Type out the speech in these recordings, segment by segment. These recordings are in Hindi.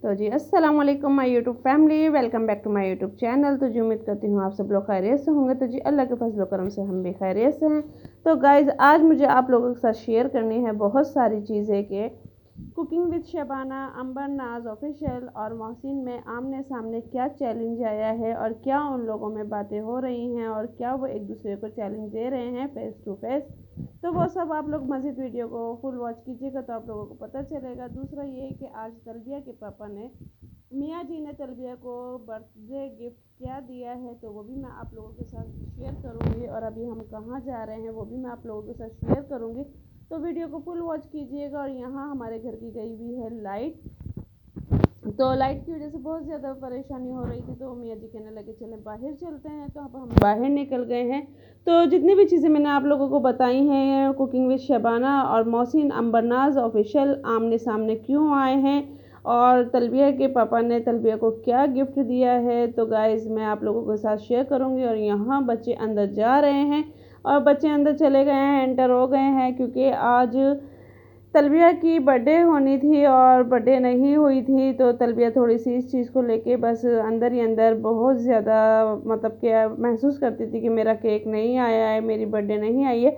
तो जी अस्सलाम वालेकुम my YouTube family, welcome back to my YouTube channel. तो जी उम्मीद करती हूँ आप सब लोग खैरियत से होंगे। तो जी अल्लाह के फजल करम से हम भी खैरियत से हैं। तो गाइज़ आज मुझे आप लोगों के साथ शेयर करनी है बहुत सारी चीज़ें कि कुकिंग विद शबाना, अंबर नाज ऑफिशियल और मोहसिन में आमने सामने क्या चैलेंज आया है और क्या उन लोगों में बातें हो रही हैं और क्या वो एक दूसरे को चैलेंज दे रहे हैं फेस टू फेस। तो वो सब आप लोग मज़ीद वीडियो को फुल वॉच कीजिएगा तो आप लोगों को पता चलेगा। दूसरा ये कि आज तलबिया के पापा ने, मियाँ जी ने तलबिया को बर्थडे गिफ्ट क्या दिया है तो वो भी मैं आप लोगों के साथ शेयर करूँगी। और अभी हम कहाँ जा रहे हैं वो भी मैं आप लोगों के साथ शेयर करूँगी। तो वीडियो को फुल वॉच कीजिएगा। और यहाँ हमारे घर की गई हुई है लाइट, तो लाइट की वजह से बहुत ज़्यादा परेशानी हो रही थी। तो मियाँ जी कहने लगे चलें बाहर चलते हैं। तो अब हम बाहर निकल गए हैं। तो जितनी भी चीज़ें मैंने आप लोगों को बताई हैं, कुकिंग विद शबाना और मोहसिन अंबरनाज ऑफिशियल आमने सामने क्यों आए हैं और तलबिया के पापा ने तलबिया को क्या गिफ्ट दिया है, तो गाइज़ मैं आप लोगों के साथ शेयर करूँगी। और यहाँ बच्चे अंदर जा रहे हैं और बच्चे अंदर चले गए हैं, एंटर हो गए हैं, क्योंकि आज तलबिया की बर्थडे होनी थी और बर्थडे नहीं हुई थी। तो तलबिया थोड़ी सी इस चीज़ को लेके बस अंदर ही अंदर बहुत ज़्यादा मतलब क्या महसूस करती थी कि मेरा केक नहीं आया है, मेरी बर्थडे नहीं आई है,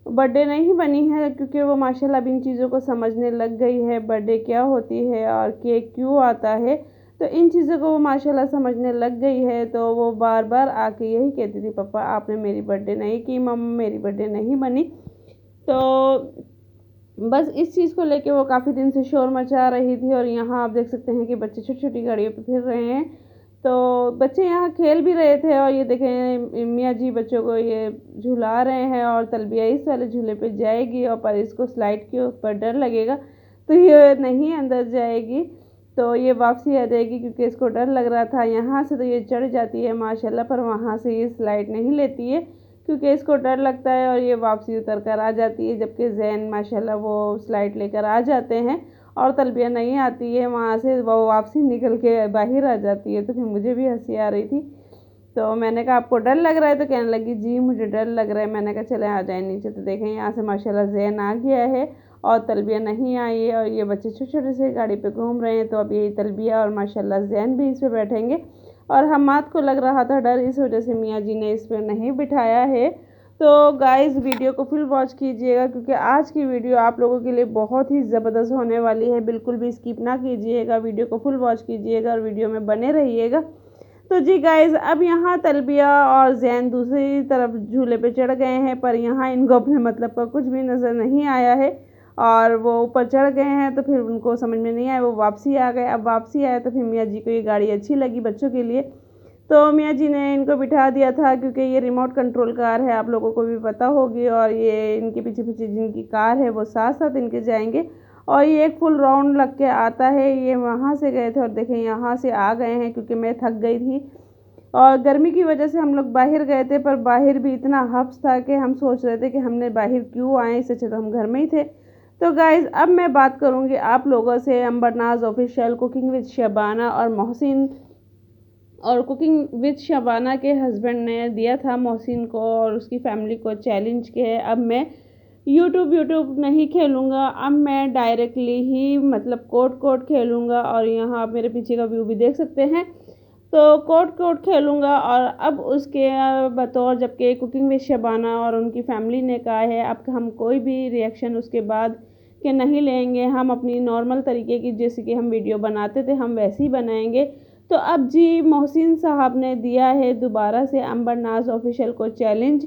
बर्थडे नहीं बनी है। क्योंकि वो माशाल्लाह अब इन चीज़ों को समझने लग गई है, बर्थडे क्या होती है और केक क्यों आता है। तो इन चीज़ों को वो माशाल्लाह समझने लग गई है। तो वो बार बार आके यही कहती थी, पापा आपने मेरी बर्थडे नहीं की, मम्मा मेरी बर्थडे नहीं बनी। तो बस इस चीज़ को लेके वो काफ़ी दिन से शोर मचा रही थी। और यहाँ आप देख सकते हैं कि बच्चे छोटी छोटी गाड़ियों पे फिर रहे हैं। तो बच्चे यहाँ खेल भी रहे थे और ये देखें मियाँ जी बच्चों को ये झुला रहे हैं और तलबिया इस वाले झूले पे जाएगी और पर इसको स्लाइड के ऊपर डर लगेगा तो ये नहीं अंदर जाएगी, तो ये वापसी आ जाएगी क्योंकि इसको डर लग रहा था। यहाँ से तो ये चढ़ जाती है माशाल्लाह, पर वहाँ से ये स्लाइड नहीं लेती है क्योंकि इसको डर लगता है और ये वापसी उतर कर आ जाती है। जबकि जैन माशाल्लाह वो स्लाइड लेकर आ जाते हैं और तलबिया नहीं आती है, वहाँ से वो वापसी निकल के बाहर आ जाती है। तो फिर मुझे भी हंसी आ रही थी। तो मैंने कहा आपको डर लग रहा है, तो कहने लगी जी मुझे डर लग रहा है। मैंने कहा चले आ जाए नीचे। तो देखें यहाँ से माशाल्लाह जैन आ गया है और तलबिया नहीं आई है और ये बच्चे छोटे छोटे से गाड़ी पे घूम रहे हैं। तो अब ये तलबिया और माशाल्लाह जैन भी इस पर बैठेंगे और हमाद को लग रहा था डर, इस वजह से मियाँ जी ने इस पर नहीं बिठाया है। तो गाइज़ वीडियो को फुल वॉच कीजिएगा क्योंकि आज की वीडियो आप लोगों के लिए बहुत ही ज़बरदस्त होने वाली है। बिल्कुल भी स्किप ना कीजिएगा, वीडियो को फुल वॉच कीजिएगा और वीडियो में बने रहिएगा। तो जी गाइज़ अब यहाँ तलबिया और जैन दूसरी तरफ झूले पे चढ़ गए हैं, पर यहाँ इनको अपने मतलब का कुछ भी नज़र नहीं आया है और वो ऊपर चढ़ गए हैं। तो फिर उनको समझ में नहीं आया, वो वापसी आ गए। अब वापसी आया तो फिर मियाँ जी को ये गाड़ी अच्छी लगी बच्चों के लिए, तो मियाँ जी ने इनको बिठा दिया था क्योंकि ये रिमोट कंट्रोल कार है, आप लोगों को भी पता होगी। और ये इनके पीछे पीछे जिनकी कार है वो साथ साथ इनके जाएंगे और ये एक फुल राउंड लग के आता है। ये वहाँ से गए थे और देखें यहाँ से आ गए हैं क्योंकि मैं थक गई थी और गर्मी की वजह से हम लोग बाहर गए थे, पर बाहर भी इतना हब्स था कि हम सोच रहे थे कि हमने बाहर क्यों आए, इससे अच्छा तो हम घर में ही थे। तो गाइज़ अब मैं बात करूँगी आप लोगों से अंबरनाज ऑफिशियल, कुकिंग विद शबाना और मोहसिन। और कुकिंग विद शबाना के हस्बैंड ने दिया था मोहसिन को और उसकी फैमिली को चैलेंज के है अब मैं यूट्यूब नहीं खेलूँगा, अब मैं डायरेक्टली ही मतलब कोर्ट कोर्ट खेलूँगा। और यहाँ आप मेरे पीछे का व्यू भी देख सकते हैं। तो कोर्ट कोर्ट खेलूँगा और अब उसके बतौर, जबकि कुकिंग विद शबाना और उनकी फैमिली ने कहा है अब हम कोई भी रिएक्शन उसके बाद के नहीं लेंगे, हम अपनी नॉर्मल तरीके की जैसे कि हम वीडियो बनाते थे हम वैसे ही बनाएंगे। तो अब जी मोहसिन साहब ने दिया है दोबारा से अंबरनाज ऑफिशियल को चैलेंज,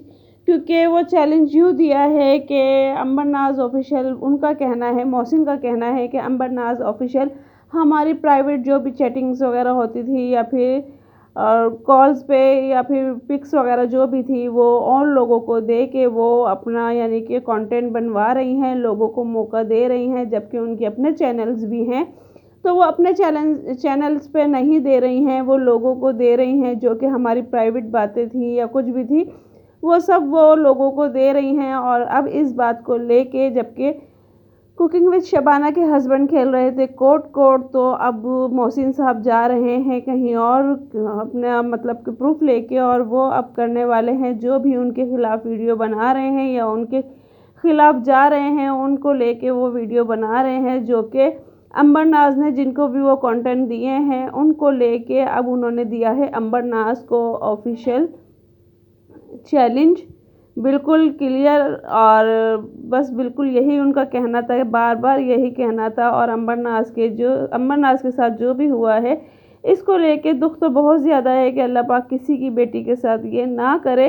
क्योंकि वो चैलेंज यूँ दिया है कि अंबरनाज ऑफिशियल, उनका कहना है, मोहसिन का कहना है कि अंबरनाज ऑफिशियल हमारी प्राइवेट जो भी चैटिंग्स वगैरह होती थी या फिर कॉल्स पे या फिर पिक्स वगैरह जो भी थी वो और लोगों को दे के वो अपना यानी कि कंटेंट बनवा रही हैं, लोगों को मौका दे रही हैं। जबकि उनके अपने चैनल्स भी हैं तो वो अपने चैनल्स पे नहीं दे रही हैं, वो लोगों को दे रही हैं जो कि हमारी प्राइवेट बातें थी या कुछ भी थी वो सब वो लोगों को दे रही हैं। और अब इस बात को लेके जबकि कुकिंग विद शबाना के हस्बैंड खेल रहे थे कोर्ट कोर्ट, तो अब मोहसिन साहब जा रहे हैं कहीं और अपना मतलब कि प्रूफ लेके, और वो अब करने वाले हैं जो भी उनके खिलाफ वीडियो बना रहे हैं या उनके खिलाफ जा रहे हैं उनको लेके वो वीडियो बना रहे हैं जो कि अंबर नाज ने जिनको भी वो कंटेंट दिए हैं उनको लेके अब उन्होंने दिया है अंबर नाज को ऑफिशियल चैलेंज, बिल्कुल क्लियर। और बस बिल्कुल यही उनका कहना था, बार बार यही कहना था। और अंबर नाज के साथ जो भी हुआ है इसको लेके दुख तो बहुत ज़्यादा है कि अल्लाह पाक किसी की बेटी के साथ ये ना करे,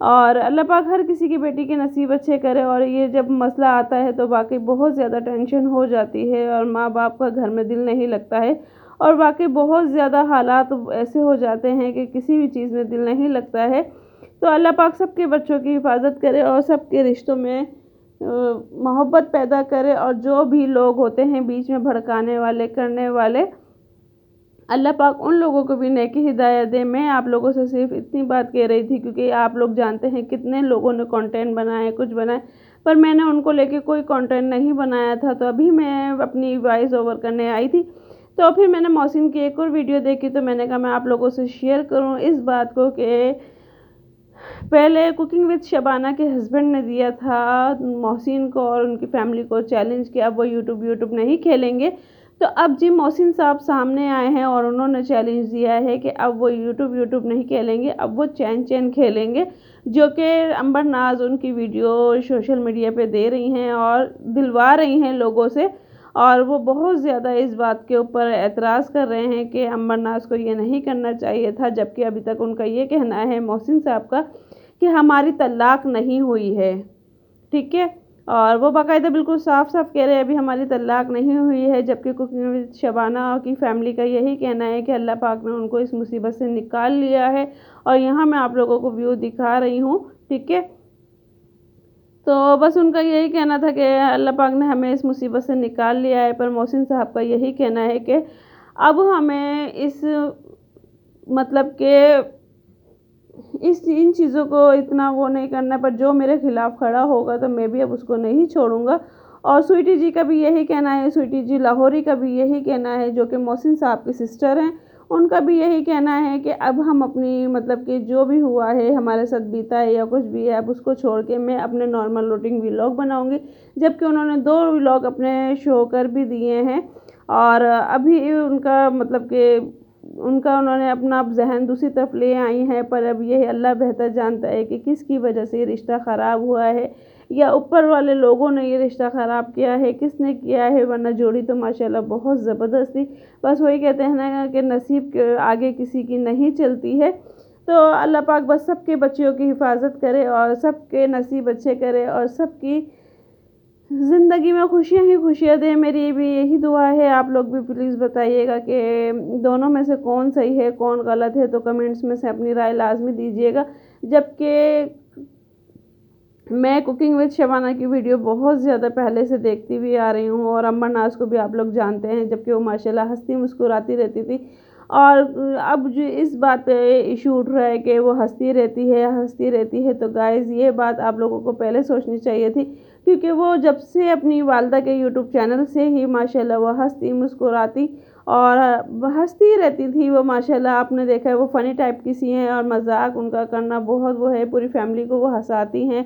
और अल्लाह पाक हर किसी की बेटी के नसीब अच्छे करे। और ये जब मसला आता है तो वाकई बहुत ज़्यादा टेंशन हो जाती है और माँ बाप का घर में दिल नहीं लगता है, और वाकई बहुत ज़्यादा हालात ऐसे हो जाते हैं कि किसी भी चीज़ में दिल नहीं लगता है। तो अल्लाह पाक सबके बच्चों की हिफाजत करे और सबके रिश्तों में मोहब्बत पैदा करे, और जो भी लोग होते हैं बीच में भड़काने वाले करने वाले, अल्लाह पाक उन लोगों को भी नेकी हिदायत दे। मैं आप लोगों से सिर्फ इतनी बात कह रही थी क्योंकि आप लोग जानते हैं कितने लोगों ने कंटेंट बनाए, कुछ बनाए, पर मैंने उनको लेके कोई कंटेंट नहीं बनाया था। तो अभी मैं अपनी वॉइस ओवर करने आई थी, तो फिर मैंने मोहसिन की एक और वीडियो देखी, तो मैंने कहा मैं आप लोगों से शेयर करूं इस बात को कि पहले कुकिंग विद शबाना के हस्बैंड ने दिया था मोहसिन को और उनकी फैमिली को चैलेंज कि अब वो यूट्यूब नहीं खेलेंगे। तो अब जी मोहसिन साहब सामने आए हैं और उन्होंने चैलेंज दिया है कि अब वो यूट्यूब नहीं खेलेंगे, अब वो चैन खेलेंगे, जो कि अंबर नाज उनकी वीडियो सोशल मीडिया पे दे रही हैं और दिलवा रही हैं लोगों से। और वो बहुत ज़्यादा इस बात के ऊपर एतराज़ कर रहे हैं कि अंबर नाज को ये नहीं करना चाहिए था, जबकि अभी तक उनका ये कहना है मोहसिन साहब का कि हमारी तलाक नहीं हुई है, ठीक है। और वो बाकायदा बिल्कुल साफ साफ कह रहे हैं अभी हमारी तलाक नहीं हुई है, जबकि कुकिंग विद शबाना की फैमिली का यही कहना है कि अल्लाह पाक ने उनको इस मुसीबत से निकाल लिया है। और यहाँ मैं आप लोगों को व्यू दिखा रही हूँ, ठीक है। तो बस उनका यही कहना था कि अल्लाह पाक ने हमें इस मुसीबत से निकाल लिया है, पर मोहसिन साहब का यही कहना है कि अब हमें इस मतलब के इन चीज़ों को इतना वो नहीं करना, पर जो मेरे खिलाफ़ खड़ा होगा तो मैं भी अब उसको नहीं छोड़ूंगा। और स्वीटी जी का भी यही कहना है, स्वीटी जी लाहौरी का भी यही कहना है, जो कि मोहसिन साहब की सिस्टर हैं, उनका भी यही कहना है कि अब हम अपनी मतलब कि जो भी हुआ है हमारे साथ बीता है या कुछ भी है, अब उसको छोड़ के मैं अपने नॉर्मल रूटीन व्लॉग बनाऊंगी। जबकि उन्होंने 2 व्लॉग अपने शो कर भी दिए हैं, और अभी उनका मतलब कि उन्होंने अपना जहन दूसरी तरफ ले आई हैं। पर अब ये अल्लाह बेहतर जानता है कि किसकी वजह से ये रिश्ता ख़राब हुआ है, या ऊपर वाले लोगों ने ये रिश्ता ख़राब किया है, किसने किया है, वरना जोड़ी तो माशाल्लाह बहुत ज़बरदस्त थी। बस वही कहते हैं ना कि नसीब के आगे किसी की नहीं चलती है। तो अल्लाह पाक बस सबके बच्चियों की हिफाजत करे और सबके नसीब अच्छे करे और सबकी ज़िंदगी में खुशियाँ ही खुशियाँ दे, मेरी भी यही दुआ है। आप लोग भी प्लीज़ बताइएगा कि दोनों में से कौन सही है कौन गलत है, तो कमेंट्स में से अपनी राय लाजमी दीजिएगा। जबकि मैं कुकिंग विद शबाना की वीडियो बहुत ज़्यादा पहले से देखती हुई आ रही हूँ, और अंबर नाज को भी आप लोग जानते हैं, जबकि वो माशाल्लाह हंसती मुस्कुराती रहती थी। और अब जो इस बात पे इशू उठ रहा है कि वो हंसती रहती है, तो गाइज़ ये बात आप लोगों को पहले सोचनी चाहिए थी, क्योंकि वो जब से अपनी वालदा के यूट्यूब चैनल से ही माशाल्लाह वो हंसती मुस्कुराती और हंसती रहती थी। वो माशाल्लाह आपने देखा है वो फ़नी टाइप की सी हैं, और मजाक उनका करना बहुत वो है, पूरी फैमिली को वो हंसाती हैं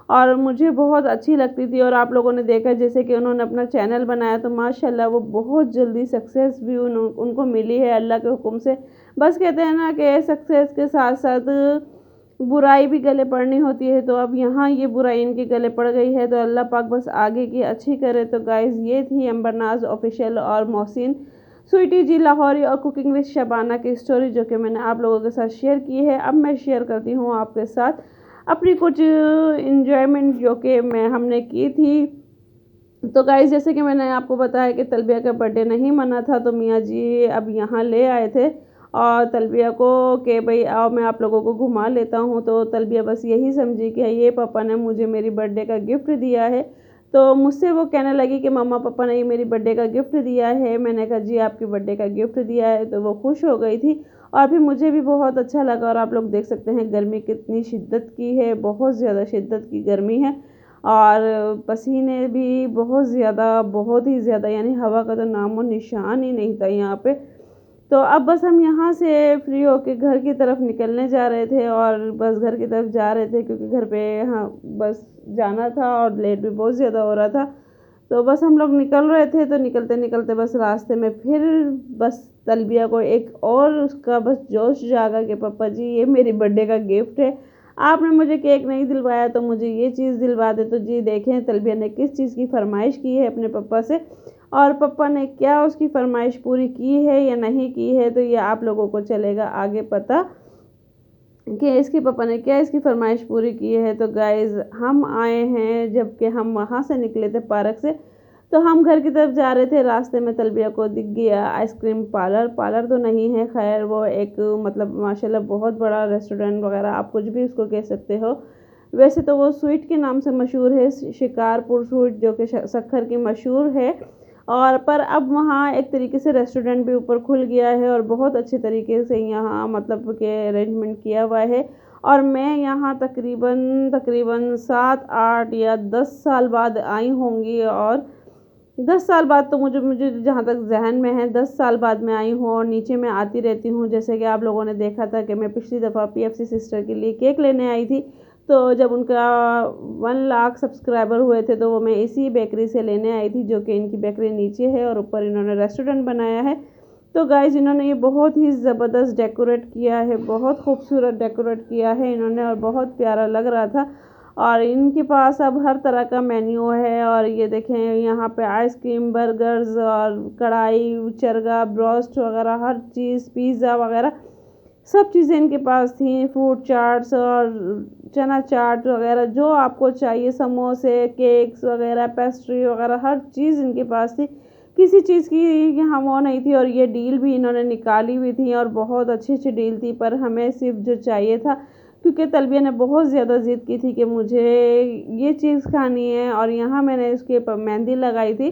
और मुझे बहुत अच्छी लगती थी। और आप लोगों ने देखा जैसे कि उन्होंने अपना चैनल बनाया, तो माशाल्लाह वो बहुत जल्दी सक्सेस भी उनको मिली है अल्लाह के हुक्म से। बस कहते हैं ना कि सक्सेस के साथ साथ बुराई भी गले पड़नी होती है, तो अब यहाँ ये बुराई इनके गले पड़ गई है, तो अल्लाह पाक बस आगे की अच्छी करे। तो गाइज़ ये थी अंबर नाज ऑफिशियल और मोहसिन, स्वीटी जी लाहौरी और कुकिंग विद शबाना की स्टोरी, जो कि मैंने आप लोगों के साथ शेयर की है। अब मैं शेयर करती हूँ आपके साथ अपनी कुछ इंजॉयमेंट जो कि हमने की थी। तो गाइस जैसे कि मैंने आपको बताया कि तलबिया का बर्थडे नहीं मना था, तो मियाँ जी अब यहाँ ले आए थे और तलबिया को कि भाई आओ मैं आप लोगों को घुमा लेता हूँ। तो तलबिया बस यही समझी कि ये पापा ने मुझे मेरी बर्थडे का गिफ्ट दिया है। तो मुझसे वो कहने लगी कि मम्मा पापा ने ये मेरी बर्थडे का गिफ्ट दिया है। मैंने कहा जी आपकी बर्थडे का गिफ्ट दिया है, तो वो खुश हो गई थी और फिर मुझे भी बहुत अच्छा लगा। और आप लोग देख सकते हैं गर्मी कितनी शिद्दत की है, बहुत ज़्यादा शिद्दत की गर्मी है और पसीने भी बहुत ही ज़्यादा, यानी हवा का तो नामो निशान ही नहीं था यहाँ पे। तो अब बस हम यहाँ से फ्री होके घर की तरफ निकलने जा रहे थे और बस घर की तरफ जा रहे थे क्योंकि घर पे हाँ बस जाना था और लेट भी बहुत ज़्यादा हो रहा था। तो बस हम लोग निकल रहे थे, तो निकलते निकलते बस रास्ते में फिर बस तलबिया को एक और उसका बस जोश जागा कि पापा जी ये मेरी बर्थडे का गिफ्ट है, आपने मुझे केक नहीं दिलवाया तो मुझे ये चीज़ दिलवा दे। तो जी देखें तलबिया ने किस चीज़ की फ़रमाइश की है अपने पापा से, और पापा ने क्या उसकी फ़रमाइश पूरी की है या नहीं की है, तो ये आप लोगों को चलेगा आगे पता कि इसके पापा ने क्या इसकी फ़रमाइश पूरी की है। तो गाइज़ हम आए हैं, जबकि हम वहाँ से निकले थे पार्क से, तो हम घर की तरफ जा रहे थे, रास्ते में तलबिया को दिख गया आइसक्रीम पार्लर। पार्लर तो नहीं है खैर, वो एक मतलब माशाल्लाह बहुत बड़ा रेस्टोरेंट वगैरह आप कुछ भी उसको कह सकते हो। वैसे तो वो स्वीट के नाम से मशहूर है, शिकारपुर स्वीट, जो कि सक्खर की मशहूर है। और पर अब वहाँ एक तरीके से रेस्टोरेंट भी ऊपर खुल गया है और बहुत अच्छे तरीके से यहाँ मतलब के अरेंजमेंट किया हुआ है। और मैं यहाँ तकरीबन तकरीबन 7 8 या 10 साल बाद आई होंगी, और 10 साल बाद तो मुझे मुझे जहाँ तक ज़हन में है 10 साल बाद मैं आई हूँ, और नीचे मैं आती रहती हूँ। जैसे कि आप लोगों ने देखा था कि मैं पिछली दफ़ा पीएफसी सिस्टर के लिए केक लेने आई थी, तो जब उनका 1 लाख सब्सक्राइबर हुए थे तो वो मैं इसी बेकरी से लेने आई थी, जो कि इनकी बेकरी नीचे है और ऊपर इन्होंने रेस्टोरेंट बनाया है। तो गाइज़ इन्होंने ये बहुत ही ज़बरदस्त डेकोरेट किया है, बहुत खूबसूरत डेकोरेट किया है इन्होंने, और बहुत प्यारा लग रहा था। और इनके पास अब हर तरह का मेन्यू है, और ये देखें यहाँ पे आइसक्रीम, बर्गर्स और कढ़ाई, चरगा, ब्रोस्ट वगैरह हर चीज़, पिज़्ज़ा वगैरह सब चीज़ें इनके पास थी। फ्रूट चाट्स और चना चाट वगैरह जो आपको चाहिए, समोसे, केक्स वगैरह, पेस्ट्री वगैरह हर चीज़ इनके पास थी। किसी चीज़ की यहाँ वो नहीं थी, और ये डील भी इन्होंने निकाली हुई थी और बहुत अच्छी अच्छी डील थी। पर हमें सिर्फ जो चाहिए था, क्योंकि तलबिया ने बहुत ज़्यादा ज़िद की थी कि मुझे ये चीज़ खानी है, और यहाँ मैंने उसके मेहंदी लगाई थी,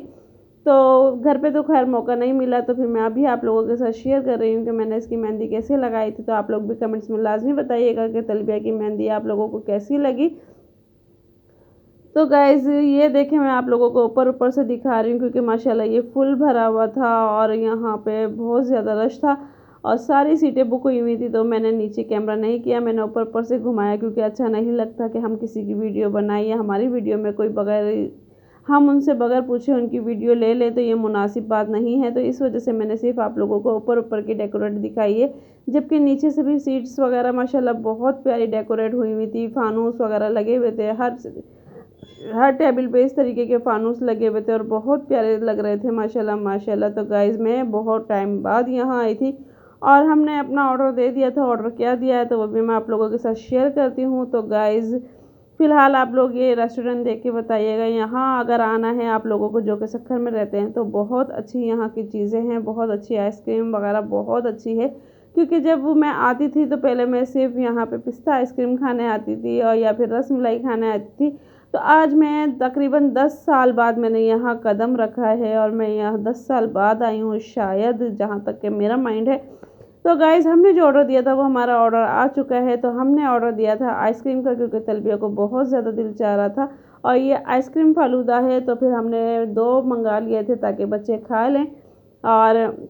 तो घर पे तो खैर मौका नहीं मिला, तो फिर मैं अभी आप लोगों के साथ शेयर कर रही हूँ कि मैंने इसकी मेहंदी कैसे लगाई थी। तो आप लोग भी कमेंट्स में लाजमी बताइएगा कि तलबिया की मेहंदी आप लोगों को कैसी लगी। तो गाइज़ ये देखें मैं आप लोगों को ऊपर ऊपर से दिखा रही हूँ, क्योंकि माशाल्लाह ये फुल भरा हुआ था और यहाँ पे बहुत ज़्यादा रश था और सारी सीटें बुक हुई हुई थी। तो मैंने नीचे कैमरा नहीं किया, मैंने ऊपर ऊपर से घुमाया, क्योंकि अच्छा नहीं लगता कि हम किसी की वीडियो बनाएं या हमारी वीडियो में कोई बगैर हम उनसे बगैर पूछे उनकी वीडियो ले लें, तो ये मुनासिब बात नहीं है। तो इस वजह से मैंने सिर्फ आप लोगों को ऊपर ऊपर की डेकोरेट दिखाई है, जबकि नीचे से भी सीट्स वगैरह माशाल्लाह बहुत प्यारी डेकोरेट हुई हुई थी, फानूस वगैरह लगे हुए थे, हर टेबल पे इस तरीके के फानूस लगे हुए थे और बहुत प्यारे लग रहे थे माशाल्लाह माशाल्लाह। तो गाइज़ मैं बहुत टाइम बाद यहाँ आई थी और हमने अपना ऑर्डर दे दिया था। ऑर्डर क्या दिया है तो वो भी मैं आप लोगों के साथ शेयर करती हूँ। तो गाइज़ फ़िलहाल आप लोग ये रेस्टोरेंट देख के बताइएगा, यहाँ अगर आना है आप लोगों को जो कि सक्खर में रहते हैं, तो बहुत अच्छी यहाँ की चीज़ें हैं, बहुत अच्छी आइसक्रीम वगैरह बहुत अच्छी है। क्योंकि जब मैं आती थी तो पहले मैं सिर्फ यहाँ पे पिस्ता आइसक्रीम खाने आती थी और या फिर रसमलाई खाने आती थी। तो आज मैं तकरीबन 10 साल बाद मैंने यहाँ कदम रखा है और मैं यहाँ 10 साल बाद आई हूँ शायद, जहाँ तक कि मेरा माइंड है। तो गाइज़ हमने जो ऑर्डर दिया था वो हमारा ऑर्डर आ चुका है। तो हमने ऑर्डर दिया था आइसक्रीम का, क्योंकि तलबिया को बहुत ज़्यादा दिल चाह रहा था, और ये आइसक्रीम फालूदा है। तो फिर हमने 2 मंगा लिए थे ताकि बच्चे खा लें और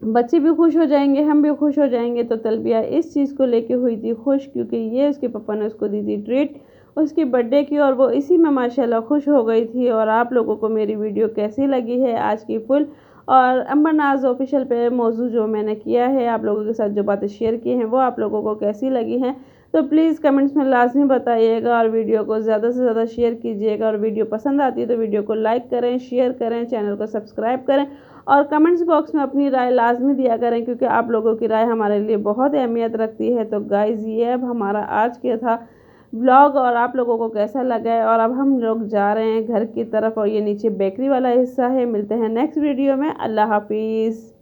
बच्चे भी खुश हो जाएंगे, हम भी खुश हो जाएंगे। तो तलबिया इस चीज़ को लेके हुई थी खुश, क्योंकि ये उसके पापा ने उसको दी थी ट्रीट उसकी बर्थडे की, और वो इसी में माशाल्लाह खुश हो गई थी। और आप लोगों को मेरी वीडियो कैसी लगी है आज की फुल, और अंबर नाज ऑफिशियल पे मौजूद जो मैंने किया है आप लोगों के साथ जो बातें शेयर की हैं वो आप लोगों को कैसी लगी हैं, तो प्लीज़ कमेंट्स में लाजमी बताइएगा और वीडियो को ज़्यादा से ज़्यादा शेयर कीजिएगा। और वीडियो पसंद आती है तो वीडियो को लाइक करें, शेयर करें, चैनल को सब्सक्राइब करें और कमेंट्स बॉक्स में अपनी राय लाजमी दिया करें, क्योंकि आप लोगों की राय हमारे लिए बहुत अहमियत रखती है। तो गाइज़ ये अब हमारा आज के था व्लॉग, और आप लोगों को कैसा लगा है। और अब हम लोग जा रहे हैं घर की तरफ, और ये नीचे बेकरी वाला हिस्सा है। मिलते हैं नेक्स्ट वीडियो में। अल्लाह हाफिज़।